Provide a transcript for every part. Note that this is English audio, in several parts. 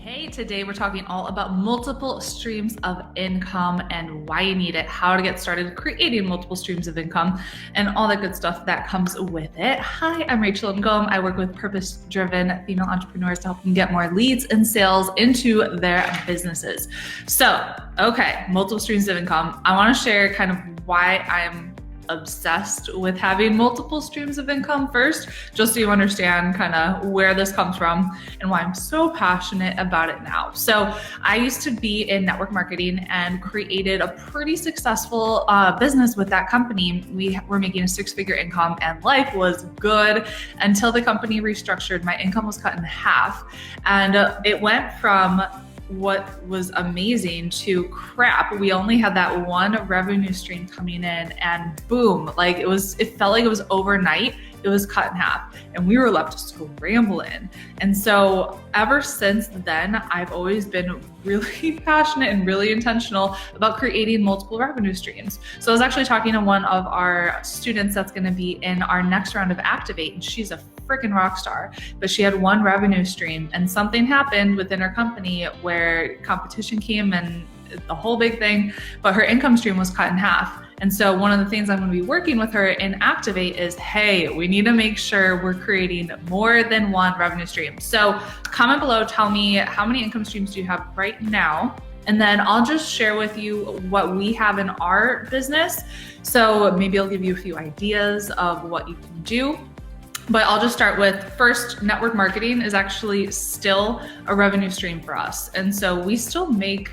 Hey, today we're talking all about multiple streams of income and why you need it, how to get started creating multiple streams of income, and all that good stuff that comes with it. Hi, I'm Rachel Ngom. I work with purpose-driven female entrepreneurs to help them get more leads and sales into their businesses. So, okay, multiple streams of income. I want to share kind of why I'm obsessed with having multiple streams of income first, just so you understand kind of where this comes from and why I'm so passionate about it now. So I used to be in network marketing and created a pretty successful business with that company. We were making a six-figure income and life was good until the company restructured. My income was cut in half, and it went from what was amazing to crap. We only had that one revenue stream coming in, and boom, like it felt like it was overnight. It was cut in half and we were left scrambling. And so ever since then, I've always been really passionate and really intentional about creating multiple revenue streams. So I was actually talking to one of our students that's going to be in our next round of Activate, and she's a freaking rock star, but she had one revenue stream and something happened within her company where competition came and the whole big thing, but her income stream was cut in half. And so one of the things I'm going to be working with her in Activate is, hey, we need to make sure we're creating more than one revenue stream. So comment below, tell me how many income streams do you have right now? And then I'll just share with you what we have in our business. So maybe I'll give you a few ideas of what you can do. But I'll just start with first, network marketing is actually still a revenue stream for us. And so we still make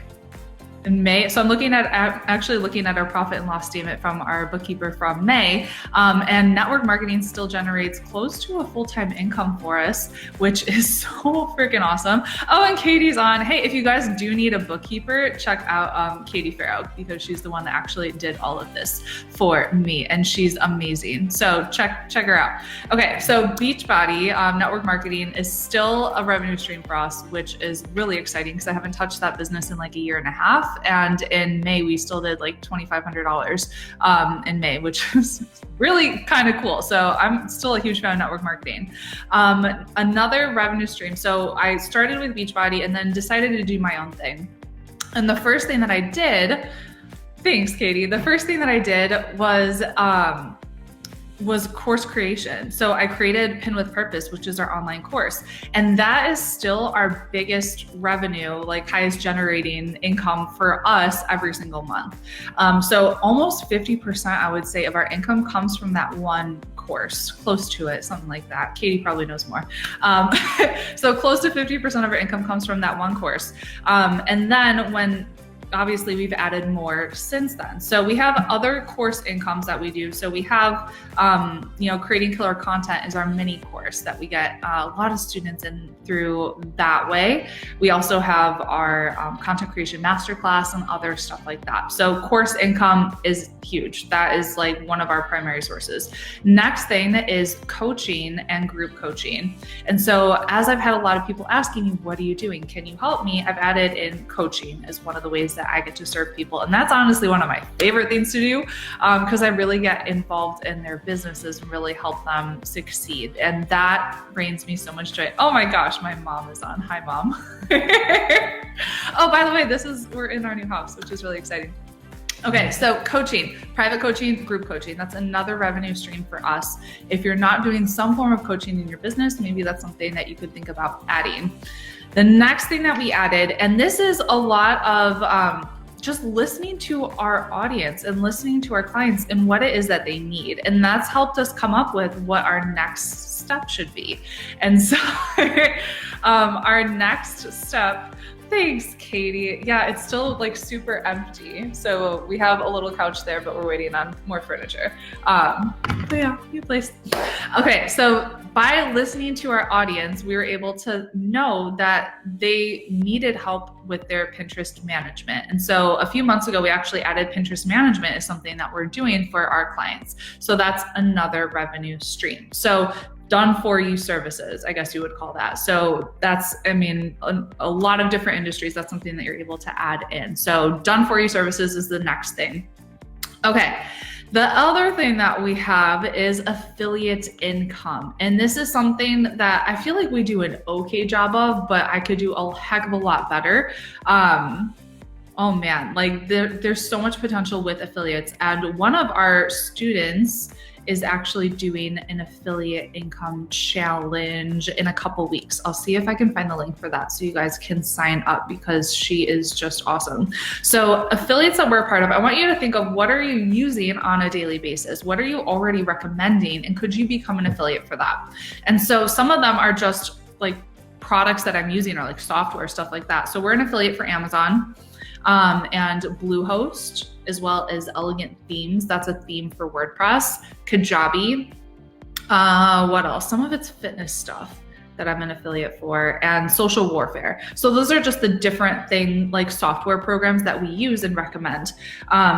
in May. So I'm actually looking at our profit and loss statement from our bookkeeper from May. And network marketing still generates close to a full-time income for us, which is so freaking awesome. Oh, and Katie's on. Hey, if you guys do need a bookkeeper, check out Katie Farrow, because she's the one that actually did all of this for me, and she's amazing. So check her out. Okay, so Beachbody network marketing is still a revenue stream for us, which is really exciting because I haven't touched that business in like a year and a half. And in May, we still did like $2,500 in May, which is really kind of cool. So I'm still a huge fan of network marketing. Another revenue stream. So I started with Beachbody and then decided to do my own thing. And the first thing that I did, thanks, Katie. The first thing that I did was course creation. So I created Pin with Purpose, which is our online course. And that is still our biggest revenue, like highest generating income for us every single month. So almost 50%, I would say, of our income comes from that one course, close to it, something like that. Katie probably knows more. So close to 50% of our income comes from that one course. And then obviously we've added more since then. So we have other course incomes that we do. So we have, creating killer content is our mini course that we get a lot of students in through that way. We also have our content creation masterclass and other stuff like that. So course income is huge. That is like one of our primary sources. Next thing is coaching and group coaching. And so as I've had a lot of people asking me, what are you doing? Can you help me? I've added in coaching as one of the ways that I get to serve people. And that's honestly one of my favorite things to do, because I really get involved in their businesses and really help them succeed. And that brings me so much joy. Oh my gosh, my mom is on. Hi, Mom. Oh, by the way, we're in our new house, which is really exciting. Okay, so coaching, private coaching, group coaching, that's another revenue stream for us. If you're not doing some form of coaching in your business, maybe that's something that you could think about adding. The next thing that we added, and this is a lot of just listening to our audience and listening to our clients and what it is that they need. And that's helped us come up with what our next step should be. And so our next step, thanks, Katie. Yeah, it's still like super empty. So we have a little couch there, but we're waiting on more furniture. But yeah, new place. Okay, so by listening to our audience, we were able to know that they needed help with their Pinterest management. And so a few months ago, we actually added Pinterest management as something that we're doing for our clients. So that's another revenue stream. So done for you services, I guess you would call that. So that's, a lot of different industries, that's something that you're able to add in. So done for you services is the next thing. Okay, The other thing that we have is affiliate income. And this is something that I feel like we do an okay job of, but I could do a heck of a lot better. Oh man, like there's so much potential with affiliates. And one of our students is actually doing an affiliate income challenge in a couple weeks. I'll see if I can find the link for that so you guys can sign up, because she is just awesome. So affiliates that we're a part of, I want you to think of what are you using on a daily basis? What are you already recommending? And could you become an affiliate for that? And so some of them are just like products that I'm using, or like software, stuff like that. So we're an affiliate for Amazon. And Bluehost, as well as Elegant Themes. That's a theme for WordPress. Kajabi. What else? Some of it's fitness stuff that I'm an affiliate for, and Social Warfare. So those are just the different like software programs that we use and recommend.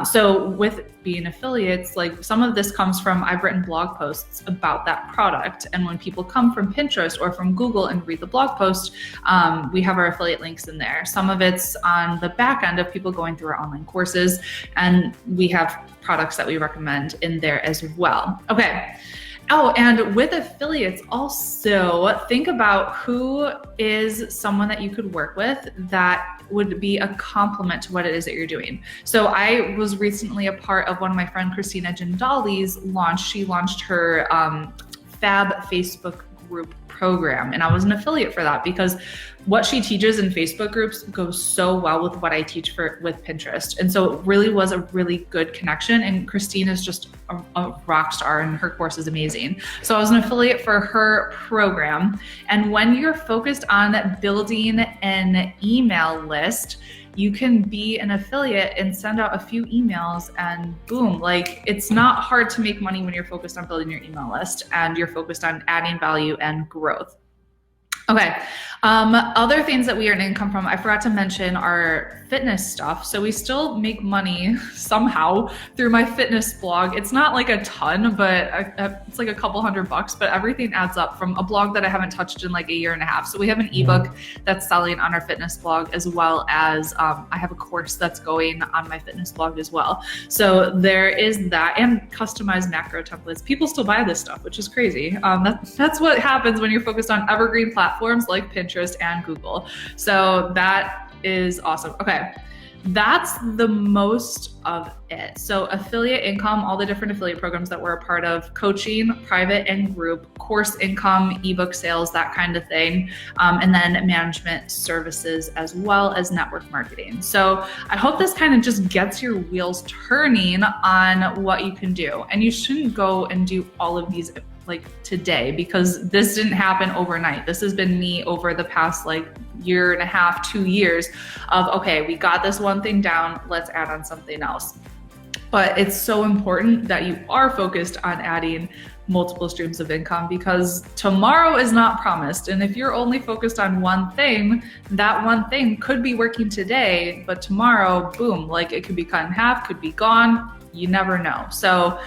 So with being affiliates, like some of this comes from, I've written blog posts about that product. And when people come from Pinterest or from Google and read the blog post, we have our affiliate links in there. Some of it's on the back end of people going through our online courses, and we have products that we recommend in there as well. Okay. Oh, and with affiliates also, think about who is someone that you could work with that would be a complement to what it is that you're doing. So I was recently a part of one of my friend Christina Jindali's launch. She launched her Fab Facebook group program, and I was an affiliate for that because what she teaches in Facebook groups goes so well with what I teach with Pinterest. And so it really was a really good connection, and Christine is just a rock star, and her course is amazing. So I was an affiliate for her program. And when you're focused on building an email list, you can be an affiliate and send out a few emails, and boom, like it's not hard to make money when you're focused on building your email list and you're focused on adding value and growth. Okay, other things that we earn income from, I forgot to mention, are fitness stuff. So we still make money somehow through my fitness blog. It's not like a ton, but it's like a couple $100, but everything adds up from a blog that I haven't touched in like a year and a half. So we have an ebook that's selling on our fitness blog, as well as I have a course that's going on my fitness blog as well. So there is that, and customized macro templates. People still buy this stuff, which is crazy. That's what happens when you're focused on evergreen platforms like Pinterest and Google. So that is awesome. Okay, that's the most of it. So affiliate income, all the different affiliate programs that we're a part of, coaching, private and group, course income, ebook sales, that kind of thing, and then management services, as well as network marketing. So I hope this kind of just gets your wheels turning on what you can do. And you shouldn't go and do all of these like today, because this didn't happen overnight. This has been me over the past like year and a half, 2 years of, okay, we got this one thing down, let's add on something else. But it's so important that you are focused on adding multiple streams of income, because tomorrow is not promised. And if you're only focused on one thing, that one thing could be working today, but tomorrow, boom, like it could be cut in half, could be gone. You never know. So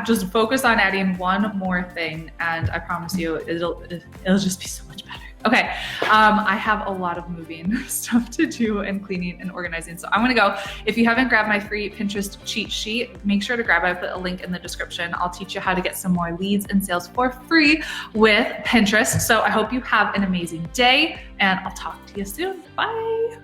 just focus on adding one more thing, and I promise you it'll just be so much better. Okay, I have a lot of moving stuff to do, and cleaning and organizing. So I'm gonna go. If you haven't grabbed my free Pinterest cheat sheet, make sure to grab it. I put a link in the description. I'll teach you how to get some more leads and sales for free with Pinterest. So I hope you have an amazing day, and I'll talk to you soon. Bye.